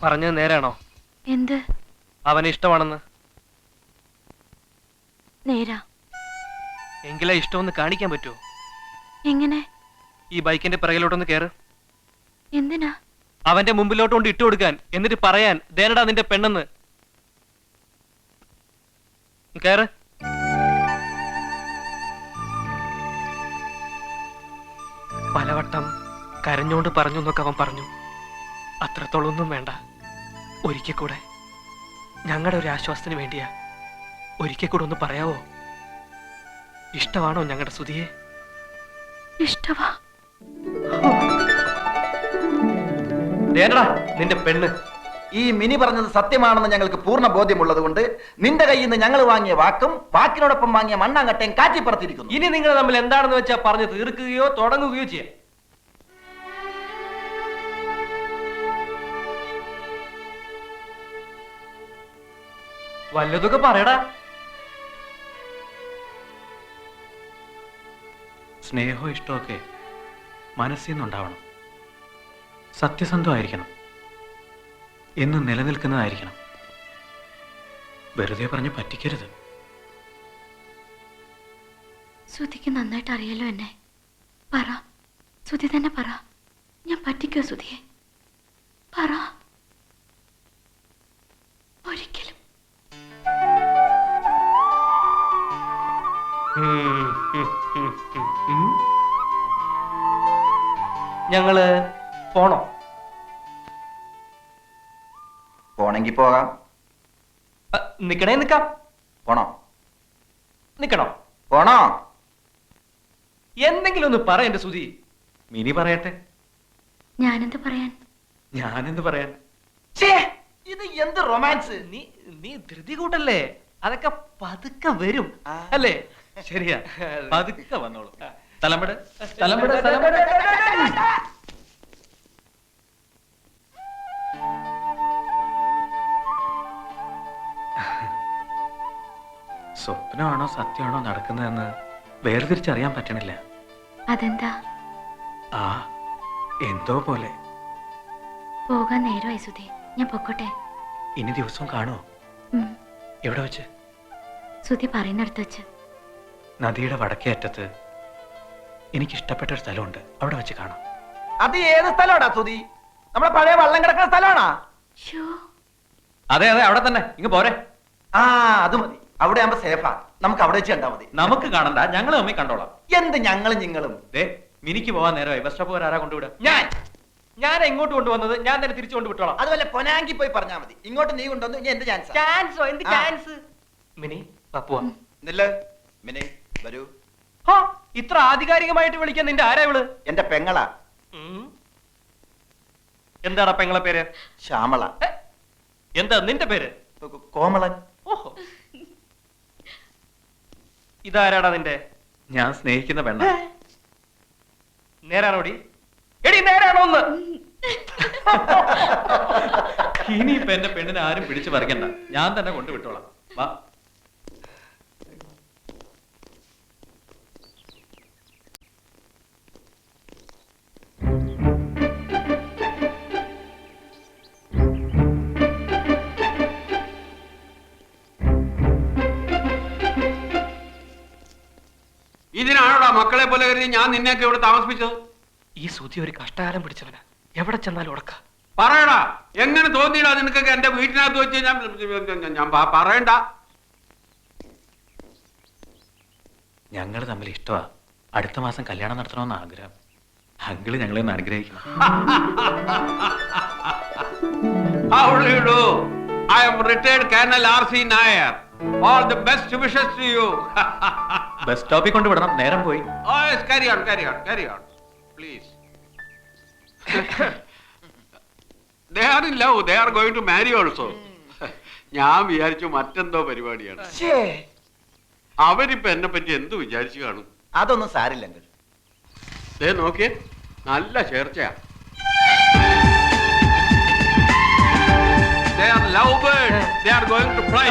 പറഞ്ഞത് നേരാണോ? എന്ത്? അവനെ ഇഷ്ടമാണെന്ന്. നേരാ. എങ്കിലാ ഇഷ്ടമൊന്ന് കാണിക്കാൻ പറ്റുമോ? എങ്ങനെ? ഈ ബൈക്കിന്റെ പിറകിലോട്ടൊന്ന് കേറ്. എന്തിനാ? അവന്റെ മുമ്പിലോട്ടൊണ്ട് ഇട്ടു കൊടുക്കാൻ, എന്നിട്ട് പറയാൻ ദേനടാ നിന്റെ പെണ്ണെന്ന്. കേറ്. പലവട്ടം കരഞ്ഞോണ്ട് പറഞ്ഞു എന്നൊക്കെ അവൻ പറഞ്ഞു. അത്രത്തോളൊന്നും വേണ്ട. ഒരിക്കൽ കൂടെ, ഞങ്ങളുടെ ഒരു ആശ്വാസത്തിന് വേണ്ടിയാ. ഒരിക്കൽ കൂടെ ഒന്ന് പറയാവോ? ഇഷ്ടമാണോ ഞങ്ങളുടെ സുധിയെ? ഇഷ്ടവാ. ദേനടാ നിന്റെ പെണ്ണ്. ഈ മിനി പറഞ്ഞത് സത്യമാണെന്ന് ഞങ്ങൾക്ക് പൂർണ്ണ ബോധ്യമുള്ളത് കൊണ്ട് നിന്റെ കയ്യിൽ നിന്ന് ഞങ്ങൾ വാങ്ങിയ വാക്കും വാക്കിനോടൊപ്പം വാങ്ങിയ മണ്ണാങ്കട്ടയും കാറ്റിപ്പറത്തിരിക്കുന്നു. ഇനി നിങ്ങൾ തമ്മിൽ എന്താണെന്ന് വെച്ചാൽ പറഞ്ഞു തീർക്കുകയോ തുടങ്ങുകയോ ചെയ്യാം. വല്ലതൊക്കെ പറയടാ. സ്നേഹവും ഇഷ്ടമൊക്കെ മനസ്സിൽ നിന്നുണ്ടാവണം. സത്യസന്ധമായിരിക്കണം. എന്നും നിലനിൽക്കുന്നതായിരിക്കണം. വെറുതെ പറഞ്ഞ് പറ്റിക്കരുത്. സുധിക്ക് നന്നായിട്ട് അറിയാലോ എന്നെ. പറ, സുധി തന്നെ പറ. ഞാൻ പറ്റിക്കോ സുധിയെ? പറ. ഒരിക്കലും. ഞങ്ങള് പോണോ? പോണെങ്കി പോകാം. നിക്കണേ നിക്കാം. പോണോ? നിക്കണോ? പോണോ? എന്തെങ്കിലും ഒന്ന് പറ എന്റെ സുധി. മിനി പറയട്ടെ. ഞാനെന്ത് പറയാൻ? ഞാനെന്ത് പറയാൻ? ഇത് എന്ത് റൊമാൻസ്? നീ ധൃതി കൂട്ടല്ലേ. അതൊക്കെ പതുക്കെ വരും അല്ലേ? ശരിയാ, പതുക്കെ വന്നോളൂ. തലമ്പട് തലമ്പട് തലമ്പട്. സ്വപ്നമാണോ സത്യമാണോ നടക്കുന്നതെന്ന് വേർതിരിച്ചറിയാൻ പറ്റണില്ല. അതെന്താ? ആ, എന്തോ പോലെ. പോകാൻ നേരമായി സുധി. ഞാൻ പൊക്കോട്ടെ. ഇനി ദിവസവും കാണുമോ? എവിടെ വെച്ച്? സുധി പറയുന്നിടത്ത് വെച്ച്. നദിയുടെ വടക്കേ അറ്റത്ത് എനിക്കിഷ്ടപ്പെട്ട ഒരു സ്ഥലമുണ്ട്. അവിടെ വെച്ച് കാണാം. അത് ഏത് സ്ഥലമാടാ സുധി? നമ്മുടെ പഴയ വള്ളം കിടക്കുന്ന സ്ഥലമാണാ? അതെ അതെ, അവിടെ തന്നെ. ഇങ്ങ് പോരെ. ആ, അത് മതി. അവിടെ ആകുമ്പോ സേഫാ. നമുക്ക് അവിടെ വെച്ച് കണ്ടാ മതി. നമുക്ക് കാണണ്ട, ഞങ്ങൾ തമ്മിൽ കണ്ടോളാം. എന്ത് ഞങ്ങളും നിങ്ങളും? മിനിക്ക് പോവാൻ നേരമായി. ബസ് സ്റ്റോപ്പ് വരെ ആരാ കൊണ്ടുവിടാം? ഞാൻ എങ്ങോട്ട് കൊണ്ടുവന്നത്? ഞാൻ തന്നെ തിരിച്ചു കൊണ്ട് വിട്ടോളാം. അതുപോലെ പൊനാങ്കി പോയി പറഞ്ഞാ മതി. ഇങ്ങോട്ട് നീ കൊണ്ടുവന്നു. ഇനി എന്ത് ചാൻസ്? ചാൻസോ? എന്ത് ചാൻസ്? മിനി പപ്പുവ മിനി വരൂ. ഇത്ര ആധികാരികമായിട്ട് വിളിക്കാൻ നിന്റെ ആരാ ഇവള്? എന്റെ പെങ്ങളാ. എന്താടാ പെങ്ങളെ പേര്? ശ്യാമള. എന്താ നിന്റെ പേര്? കോമളൻ. ഓഹോ, ഇതാരാടാ നിന്റെ? ഞാൻ സ്നേഹിക്കുന്ന പെണ്ണ. നേരാണോടി? എടി നേരാണോ ഒന്ന്? ഇനിയിപ്പൊ എന്റെ പെണ്ണിനെ ആരും പിടിച്ചു പറിക്കണ്ട. ഞാൻ തന്നെ കൊണ്ടുവിട്ടോളാം. വാ. ഇതിനാണോടാ മക്കളെ പോലെ കരുതി ഞാൻ നിന്നെയൊക്കെ ഇവിടെ താമസിപ്പിച്ചത്? ഈ സുധി ഒരു കഷ്ടകാലം പിടിച്ചവനാ. എവിടെ ചെന്നാലും ഉടക്ക. പറയടാ, എങ്ങനെ തോന്നിയിടാ നിനക്കൊക്കെ എന്റെ വീട്ടിനകത്ത് വെച്ച്? ഞാൻ പറയണ്ട. ഞങ്ങൾ തമ്മിൽ ഇഷ്ടമാ. അടുത്ത മാസം കല്യാണം നടത്തണമെന്ന് ആഗ്രഹം. അങ്കിള് ഞങ്ങളെ ഒന്ന് അനുഗ്രഹിക്കണം. How do you do? I am retired Colonel R.C. Nair. All the best wishes to you. Bus സ്റ്റോപ്പിൽ കൊണ്ടുവിടണം. നേരം പോയി. Oh yes, carry on. Please. They are in love. They are going to marry also. ഞാൻ വിചാരിച്ചു മറ്റെന്തോ പരിപാടിയാണ്. അവരിപ്പോ എന്നെ പറ്റി എന്ത് വിചാരിച്ചു കാണും? അതൊന്നും സാരില്ലെങ്കിൽ. ദേ നോക്കിയേ, നല്ല ചേർച്ചയാ. They are lovebirds. They are going to fly.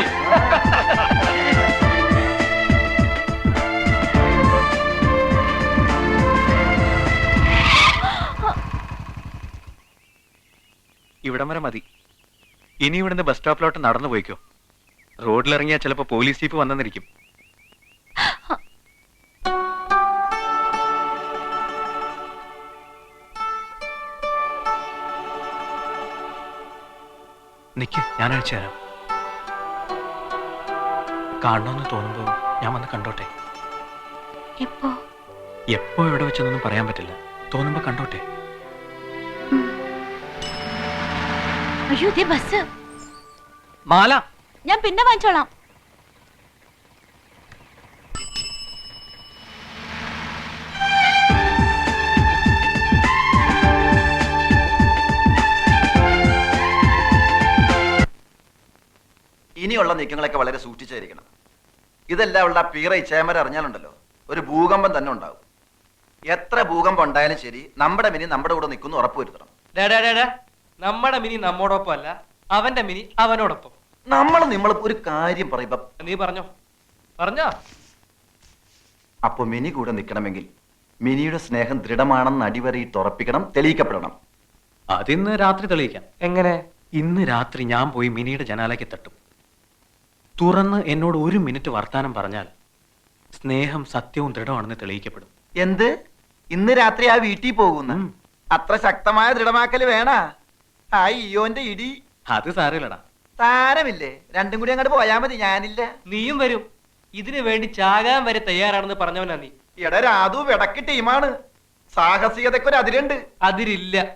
ഇവിടം വരെ മതി. ഇനി ഇവിടുന്ന് ബസ് സ്റ്റോപ്പിലോട്ട് നടന്നു പോയിക്കോ. റോഡിലിറങ്ങിയാൽ ചിലപ്പോ പോലീസ് ജീപ്പ് വന്നെന്നിരിക്കും. നിക്ക്, ഞാൻ അയച്ചു തരാം. കാണണമെന്ന് തോന്നുമ്പോ ഞാൻ വന്ന് കണ്ടോട്ടെ. എപ്പോ? എപ്പോ എവിടെ വെച്ചെന്നൊന്നും പറയാൻ പറ്റില്ല. തോന്നുമ്പോ കണ്ടോട്ടെ. അയ്യോ, ദേ ബസ്. മാല ഞാൻ പിന്നെ വാങ്ങിച്ചോളാം. ഇനിയുള്ള നീക്കങ്ങളൊക്കെ വളരെ സൂക്ഷിച്ചായിരിക്കണം. ഇതെല്ലാം ഉള്ള പീറ ഇച്ചേമര അറിഞ്ഞാലുണ്ടല്ലോ ഒരു ഭൂകമ്പം തന്നെ ഉണ്ടാവും. എത്ര ഭൂകമ്പം ഉണ്ടായാലും ശരി, നമ്മുടെ മിനി നമ്മുടെ കൂടെ നിൽക്കുന്നു ഉറപ്പുവരുത്തണം. നമ്മുടെ മിനി നമ്മോടൊപ്പം അല്ല, അവന്റെ മിനി അവനോടൊപ്പം. നമ്മൾ ഒരു കാര്യം പറയുമ്പോ നീ പറഞ്ഞോ. അപ്പൊ മിനി കൂടെ നിൽക്കണമെങ്കിൽ മിനിയുടെ സ്നേഹം ദൃഢമാണെന്ന് അടിവരയിട്ട് ഉറപ്പിക്കണം, തെളിയിക്കപ്പെടണം. അതിന്ന് രാത്രി തെളിയിക്കാം. എങ്ങനെ? ഇന്ന് രാത്രി ഞാൻ പോയി മിനിയുടെ ജനാലയ്ക്ക് തട്ടും. തുറന്ന് എന്നോട് 1 മിനിറ്റ് വർത്താനം പറഞ്ഞാൽ സ്നേഹം സത്യവും ദൃഢമാണെന്ന് തെളിയിക്കപ്പെടും. എന്ത്? ഇന്ന് രാത്രി ആ വീട്ടിൽ പോകുന്ന അത്ര ശക്തമായ ദൃഢമാക്കല് വേണ? ആ ഇയോന്റെ ഇടി അത് സാരമില്ലടാ. താരമില്ലേ, രണ്ടും കൂടി അങ്ങോട്ട് പോയാ മതി. ഞാനില്ല. നീയും വരും. ഇതിനു വേണ്ടി ചാകാൻ വരെ തയ്യാറാണെന്ന് പറഞ്ഞവനാ നീ. എടാ രാധു വിടക്ക് ടീമാണ്. സാഹസികതയ്ക്ക് ഒരു അതിരുണ്ട്. അതിരില്ല.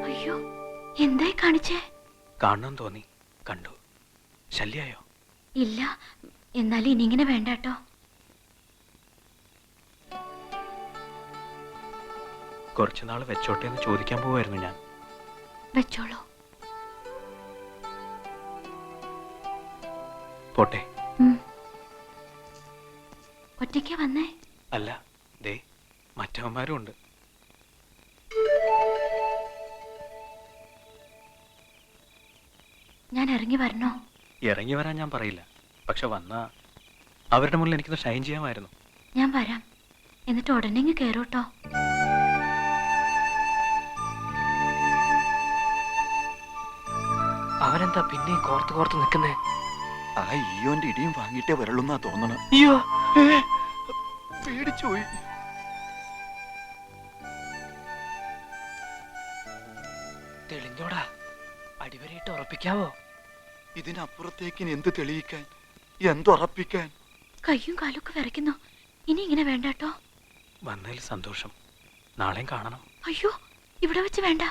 അയ്യോ, എന്തായി കാണിച്ചേ? കാണണം തോന്നി, കണ്ടു. ശല്യായോ? ഇല്ല, എന്നാലും ഇനി ഇങ്ങനെ വേണ്ട കേട്ടോ. കുറച്ചുനാൾ വെച്ചോട്ടെ എന്ന് ചോദിക്കാൻ പോവായിരുന്നു ഞാൻ. വെച്ചോളൂ. പോട്ടെ. ഒറ്റയ്ക്ക് വന്നേ? അല്ല, ദേ മറ്റവന്മാരും ഉണ്ട്. ഞാൻ ഇറങ്ങി വരണോ? ഇറങ്ങി വരാൻ ഞാൻ പറയില്ല, പക്ഷെ വന്നാ അവരുടെ മുന്നിൽ എനിക്കൊന്ന് ഷൈൻ ചെയ്യാമായിരുന്നു. ഞാൻ വരാം, എന്നിട്ട് ഉടനെ കേറൂട്ടോ. അവനെന്താ പിന്നെ കോർത്ത് നിൽക്കുന്നേ? ആ ഇയോന്റെ ഇടിയും വാങ്ങിയിട്ടേ വരളുന്നാ തോന്നണം. അയ്യോ, പേടിച്ചുപോയി. തെളിഞ്ഞോടാ, അടിവരയിട്ട് ഉറപ്പിക്കാവോ? ഇതിനപ്പുറത്തേക്ക് എന്ത് തെളിയിക്കാൻ, എന്തുറപ്പിക്കാൻ? കയ്യും കാലൊക്കെ വിറയ്ക്കുന്നു. ഇനി ഇങ്ങനെ വേണ്ട കേട്ടോ. വന്നതിൽ സന്തോഷം. നാളെയും കാണണം. അയ്യോ, ഇവിടെ വെച്ച് വേണ്ട.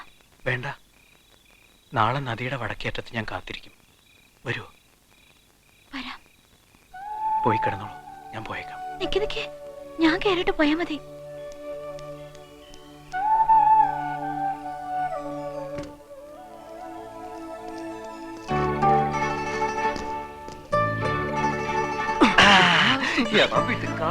വേണ്ട, നാളെ നദിയുടെ വടക്കേറ്റത്ത് ഞാൻ കാത്തിരിക്കും. വരൂ. വരാം. പോയി കിടന്നോളൂ, ഞാൻ പോയേക്കാം. നിക്ക്, ഞാൻ കേറിട്ട് പോയാ മതി. എടാ വിടുക്കാ.